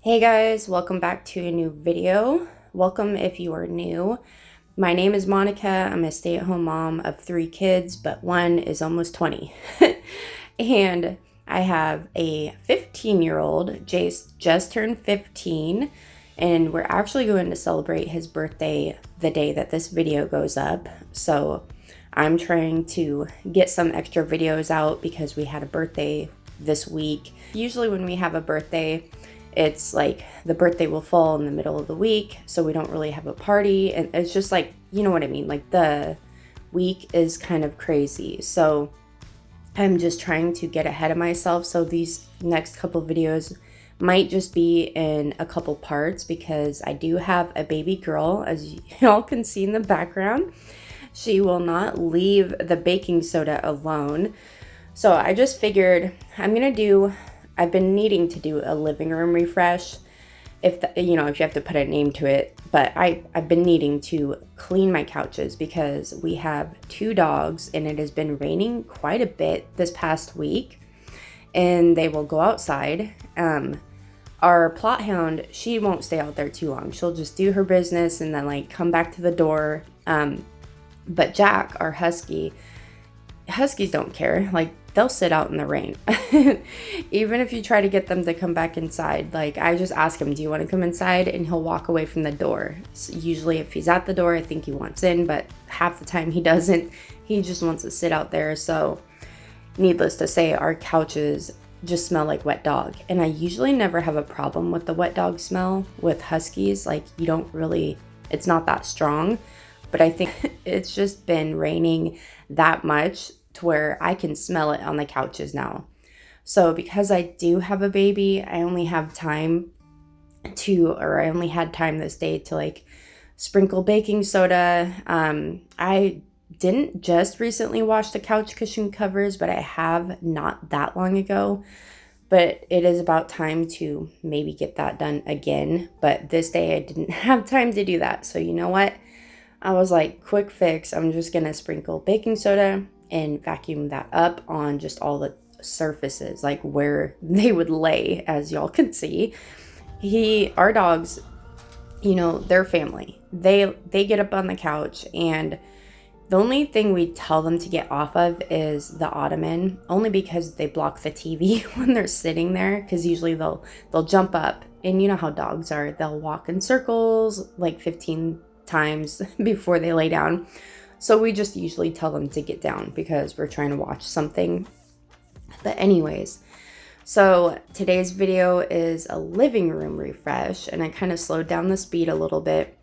Hey guys, welcome back to a new video. Welcome if you are new. My name is Monica. I'm a stay-at-home mom of 3 kids, but one is almost 20. And I have a 15-year-old. Jace just turned 15, and we're actually going to celebrate his birthday the day that this video goes up. So I'm trying to get some extra videos out because we had a birthday this week. Usually when we have a birthday, it's like the birthday will fall in the middle of the week, so we don't really have a party, and it's just like, you know what I mean, like the week is kind of crazy. So I'm just trying to get ahead of myself, so these next couple videos might just be in a couple parts because I do have a baby girl, as y'all can see in the background. She will not leave the baking soda alone. So I just figured I've been needing to do a living room refresh, if you have to put a name to it, but I've been needing to clean my couches because we have 2 dogs and it has been raining quite a bit this past week, and they will go outside. Our plot hound, she won't stay out there too long. She'll just do her business and then like come back to the door. But Jack, our huskies don't care. Like, they'll sit out in the rain. Even if you try to get them to come back inside, like I just ask him, do you want to come inside? And he'll walk away from the door. So usually if he's at the door, I think he wants in, but half the time he doesn't. He just wants to sit out there. So needless to say, our couches just smell like wet dog. And I usually never have a problem with the wet dog smell with huskies. Like, it's not that strong. But I think it's just been raining that much to where I can smell it on the couches now. So because I do have a baby, I only had time this day to like sprinkle baking soda. I didn't just recently wash the couch cushion covers, but I have not that long ago. But it is about time to maybe get that done again. But this day I didn't have time to do that. So you know what? I was like, quick fix, I'm just gonna sprinkle baking soda and vacuum that up on just all the surfaces, like where they would lay, as y'all can see. Our dogs, they're family. They get up on the couch, and the only thing we tell them to get off of is the ottoman, only because they block the TV when they're sitting there, because usually they'll jump up, and you know how dogs are, they'll walk in circles like 15 times before they lay down. So we just usually tell them to get down because we're trying to watch something. But anyways, so today's video is a living room refresh, and I kind of slowed down the speed a little bit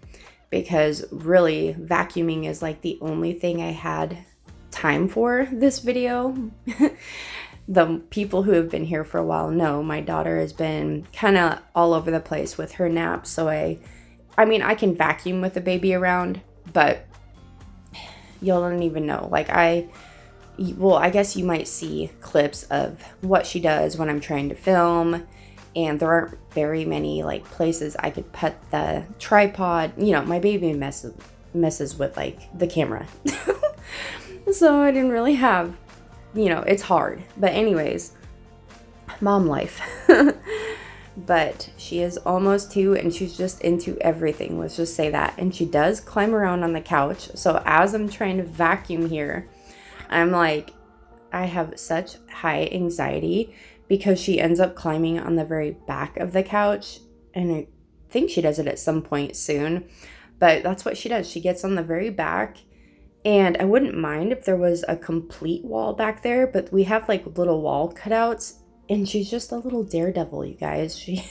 because really vacuuming is like the only thing I had time for this video. The people who have been here for a while know my daughter has been kind of all over the place with her naps, so I can vacuum with the baby around, but you'll don't even know. Like I guess you might see clips of what she does when I'm trying to film, and there aren't very many like places I could put the tripod. My baby messes with like the camera. So I didn't really have, it's hard. But anyways, mom life. But she is almost 2 and she's just into everything. Let's just say that. And she does climb around on the couch. So as I'm trying to vacuum here, I'm like, I have such high anxiety because she ends up climbing on the very back of the couch. And I think she does it at some point soon. But that's what she does. She gets on the very back. And I wouldn't mind if there was a complete wall back there, but we have like little wall cutouts. And she's just a little daredevil, you guys. She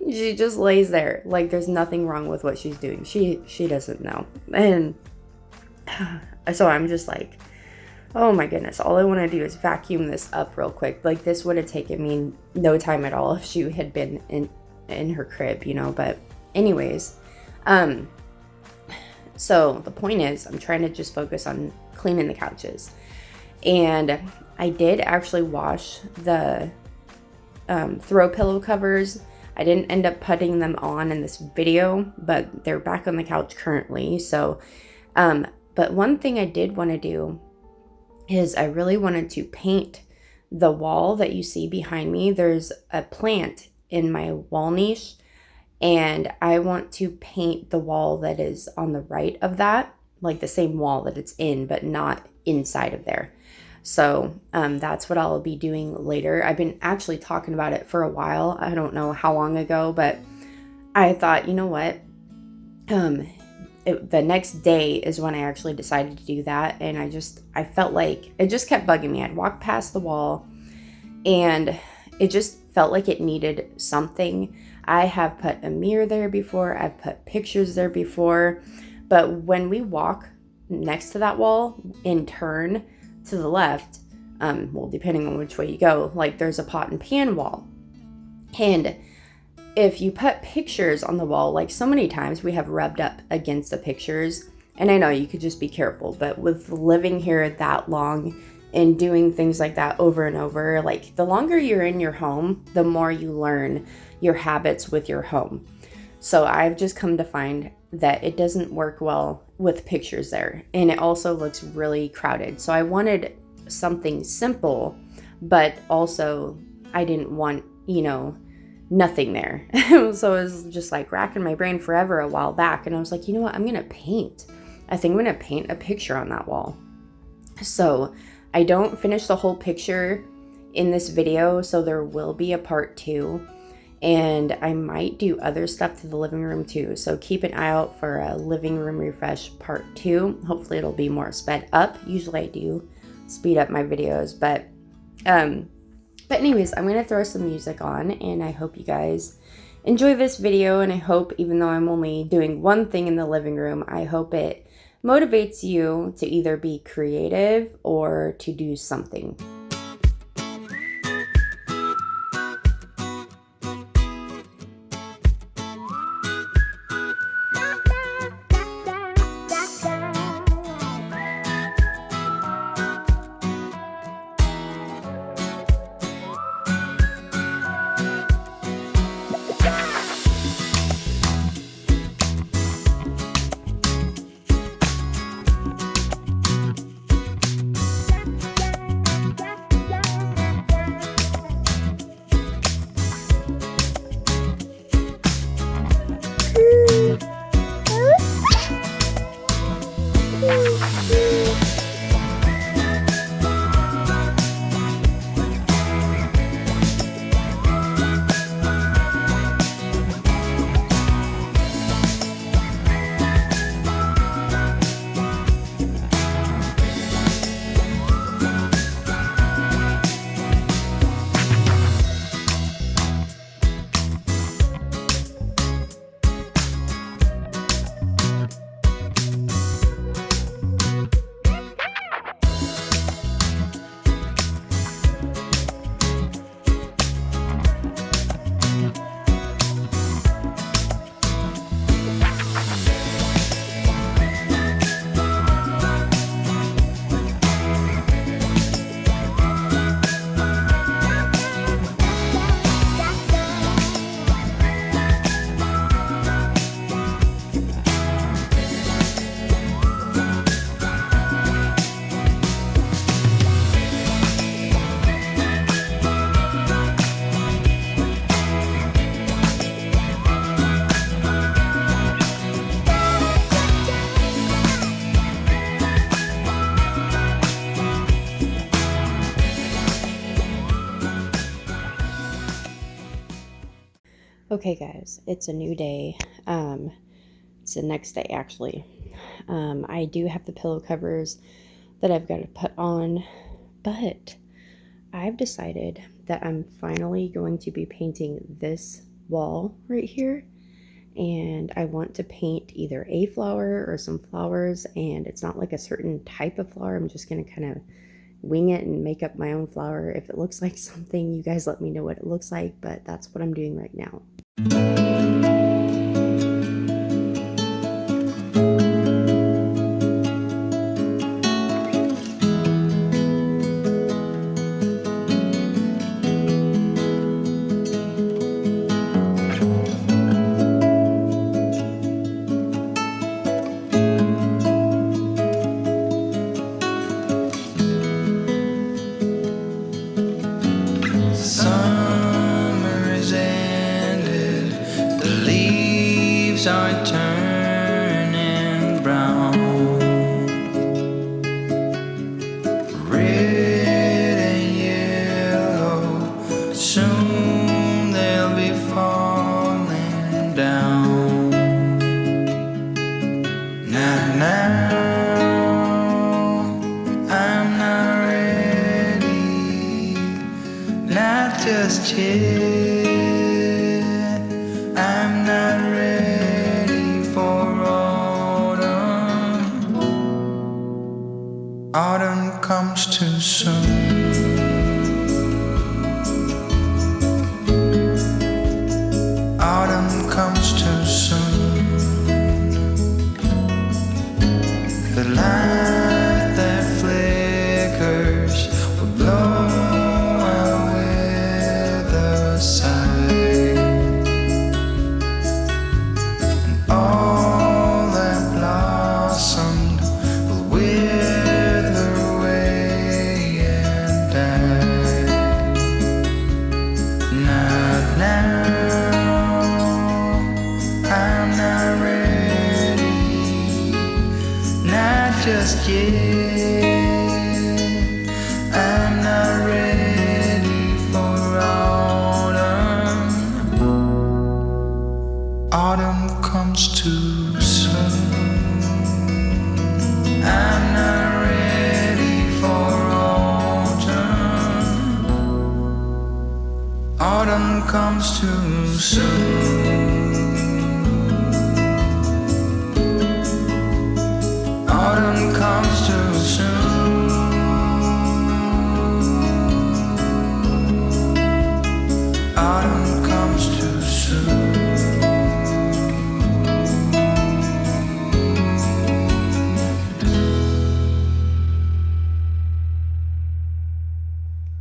just lays there like there's nothing wrong with what she's doing. She doesn't know. And so I'm just like, oh my goodness, all I want to do is vacuum this up real quick. Like, this would have taken me no time at all if she had been in her crib, but anyways, so the point is I'm trying to just focus on cleaning the couches. And I did actually wash the throw pillow covers. I didn't end up putting them on in this video, but they're back on the couch currently. So, but one thing I did want to do is I really wanted to paint the wall that you see behind me. There's a plant in my wall niche, and I want to paint the wall that is on the right of that, like the same wall that it's in, but not inside of there. So that's what I'll be doing later. I've been actually talking about it for a while. I don't know how long ago, but I thought, you know what? The next day is when I actually decided to do that. And I felt like it just kept bugging me. I'd walk past the wall and it just felt like it needed something. I have put a mirror there before. I've put pictures there before. But when we walk next to that wall and turn to the left, well, depending on which way you go, like there's a pot and pan wall. And if you put pictures on the wall, like so many times we have rubbed up against the pictures, and I know you could just be careful, but with living here that long and doing things like that over and over, like the longer you're in your home, the more you learn your habits with your home. So I've just come to find that it doesn't work well with pictures there, and it also looks really crowded. So I wanted something simple, but also I didn't want, nothing there. So I was just like racking my brain forever a while back, and I was like, you know what, I'm gonna paint. I think I'm gonna paint a picture on that wall. So I don't finish the whole picture in this video, so there will be a part 2. And I might do other stuff to the living room too. So keep an eye out for a living room refresh part 2. Hopefully it'll be more sped up. Usually I do speed up my videos, but anyways, I'm going to throw some music on, and I hope you guys enjoy this video. And I hope, even though I'm only doing one thing in the living room, I hope it motivates you to either be creative or to do something. Okay guys, it's a new day. It's the next day actually. I do have the pillow covers that I've got to put on, but I've decided that I'm finally going to be painting this wall right here, and I want to paint either a flower or some flowers, and it's not like a certain type of flower. I'm just going to kind of wing it and make up my own flower. If it looks like something, you guys let me know what it looks like, but that's what I'm doing right now. Summer is in leaves are turning brown. Red and yellow, soon they'll be falling down. Now, I'm not ready, not just yet. I'm not ready for autumn. Autumn comes too soon. Autumn comes too soon. The light that flickers will blow away the sight, and all that blossomed will wither away and die. Not now, I'm not ready, not just yet. I'm not ready for autumn. Autumn comes too soon. I'm not ready for autumn. Autumn comes too soon. Autumn comes too soon. Autumn comes too soon.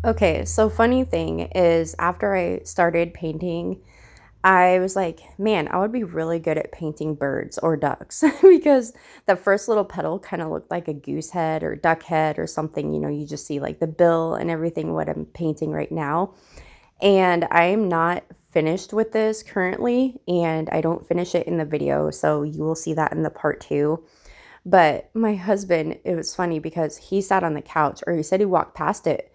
Okay, so funny thing is after I started painting, I was like, man, I would be really good at painting birds or ducks because the first little petal kind of looked like a goose head or duck head or something. You just see like the bill and everything, what I'm painting right now. And I am not finished with this currently, and I don't finish it in the video, so you will see that in the part 2. But my husband, it was funny because he sat on the couch, or he said he walked past it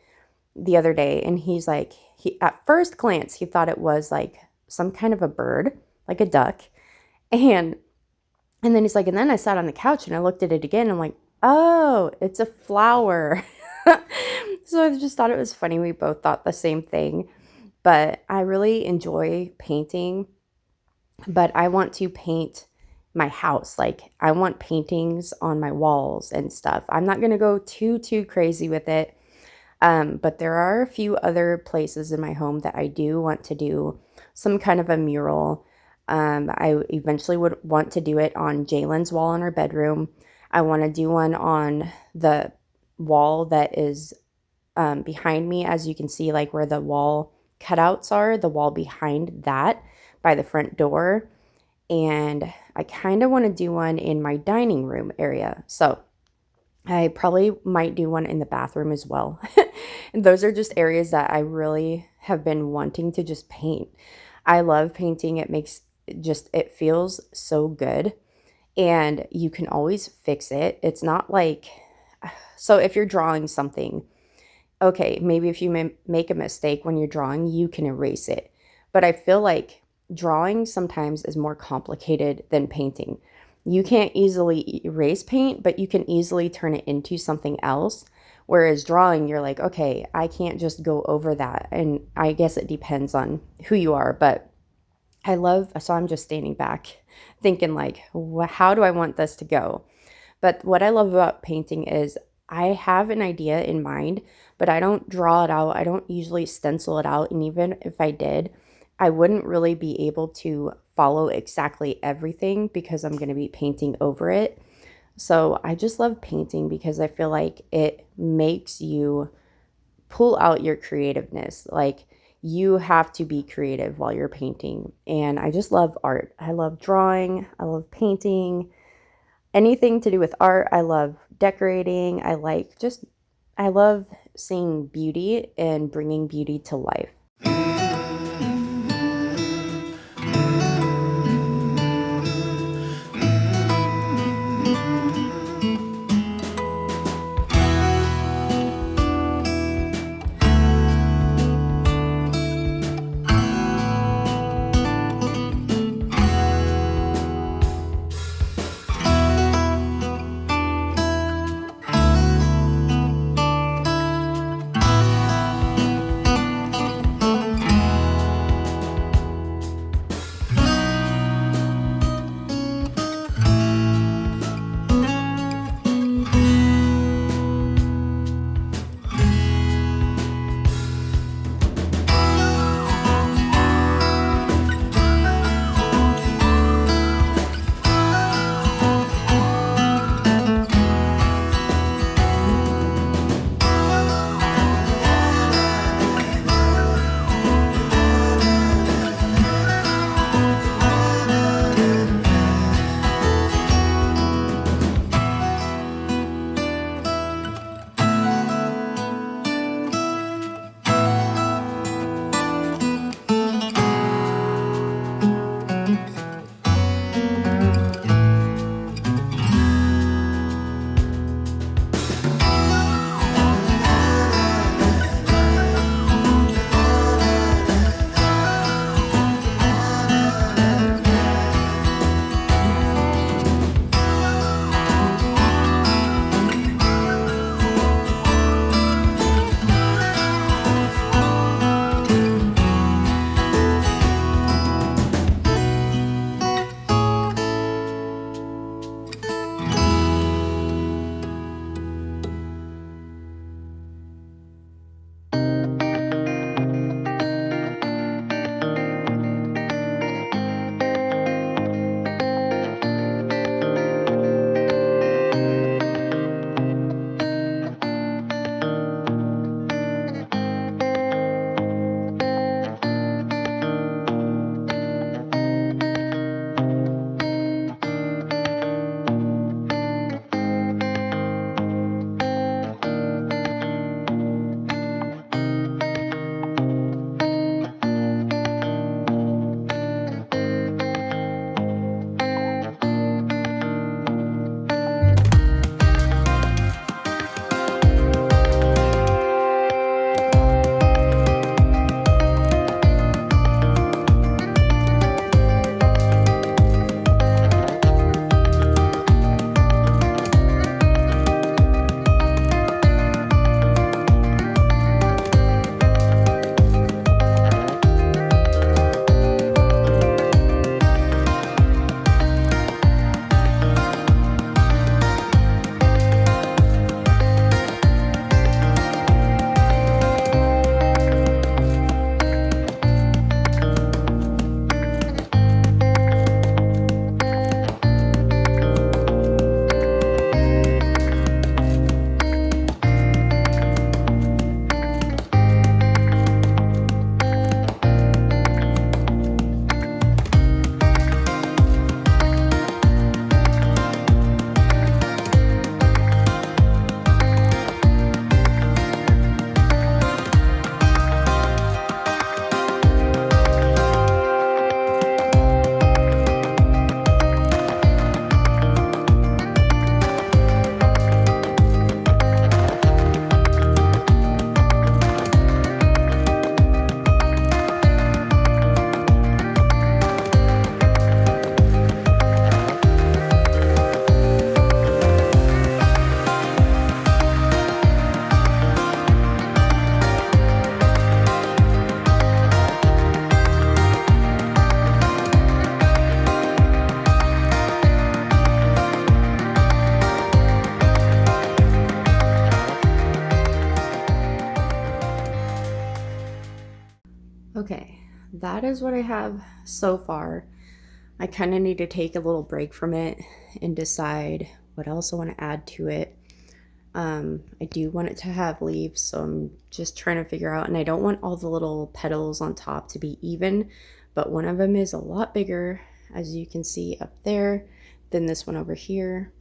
the other day, and he's like, he at first glance he thought it was like some kind of a bird, like a duck, and then he's like, and then I sat on the couch and I looked at it again, and I'm like, oh, it's a flower. So I just thought it was funny, we both thought the same thing. But I really enjoy painting, but I want to paint my house. Like, I want paintings on my walls and stuff. I'm not going to go too crazy with it. But there are a few other places in my home that I do want to do some kind of a mural. I eventually would want to do it on Jalen's wall in our bedroom. I want to do one on the wall that is behind me, as you can see, like where the wall cutouts are, the wall behind that by the front door. And I kind of want to do one in my dining room area. So I probably might do one in the bathroom as well. And those are just areas that I really have been wanting to just paint. I love painting. It feels so good. And you can always fix it. It's not like, so if you're drawing something, okay, maybe if you make a mistake when you're drawing, you can erase it. But I feel like drawing sometimes is more complicated than painting. You can't easily erase paint, but you can easily turn it into something else. Whereas drawing, you're like, okay, I can't just go over that. And I guess it depends on who you are, but so I'm just standing back thinking like, how do I want this to go? But what I love about painting is I have an idea in mind, but I don't draw it out. I don't usually stencil it out. And even if I did, I wouldn't really be able to follow exactly everything because I'm going to be painting over it. So I just love painting because I feel like it makes you pull out your creativeness. Like, you have to be creative while you're painting. And I just love art. I love drawing. I love painting. Anything to do with art. I love decorating. I love seeing beauty and bringing beauty to life. that is what I have so far. I kind of need to take a little break from it and decide what else I want to add to it. I do want it to have leaves, so I'm just trying to figure out, and I don't want all the little petals on top to be even, but one of them is a lot bigger, as you can see up there, than this one over here,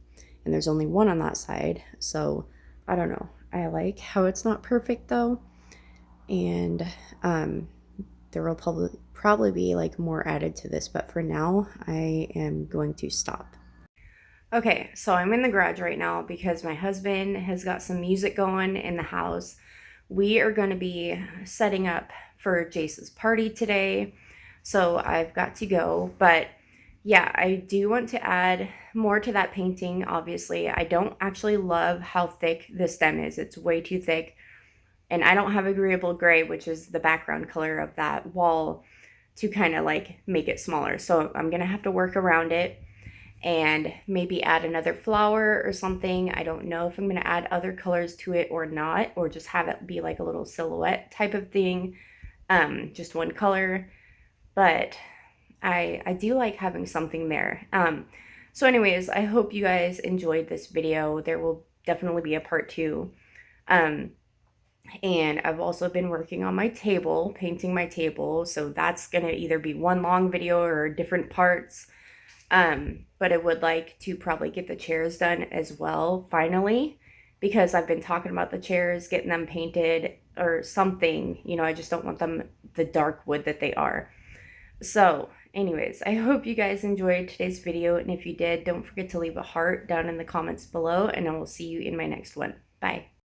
and there's only one on that side, so I don't know. I like how it's not perfect though, and there will probably be like more added to this, but for now I am going to stop. Okay, so I'm in the garage right now because my husband has got some music going in the house. We are going to be setting up for Jace's party today, so I've got to go. But yeah, I do want to add more to that painting, obviously. I don't actually love how thick the stem is. It's way too thick. And I don't have agreeable gray, which is the background color of that wall, to kind of like make it smaller. So I'm going to have to work around it and maybe add another flower or something. I don't know if I'm going to add other colors to it or not, or just have it be like a little silhouette type of thing, just one color. But I do like having something there. So anyways, I hope you guys enjoyed this video. There will definitely be a part 2. And I've also been working on my table, painting my table. So that's going to either be one long video or different parts. But I would like to probably get the chairs done as well, finally, because I've been talking about the chairs, getting them painted or something. You know, I just don't want them the dark wood that they are. So anyways, I hope you guys enjoyed today's video. And if you did, don't forget to leave a heart down in the comments below, and I will see you in my next one. Bye.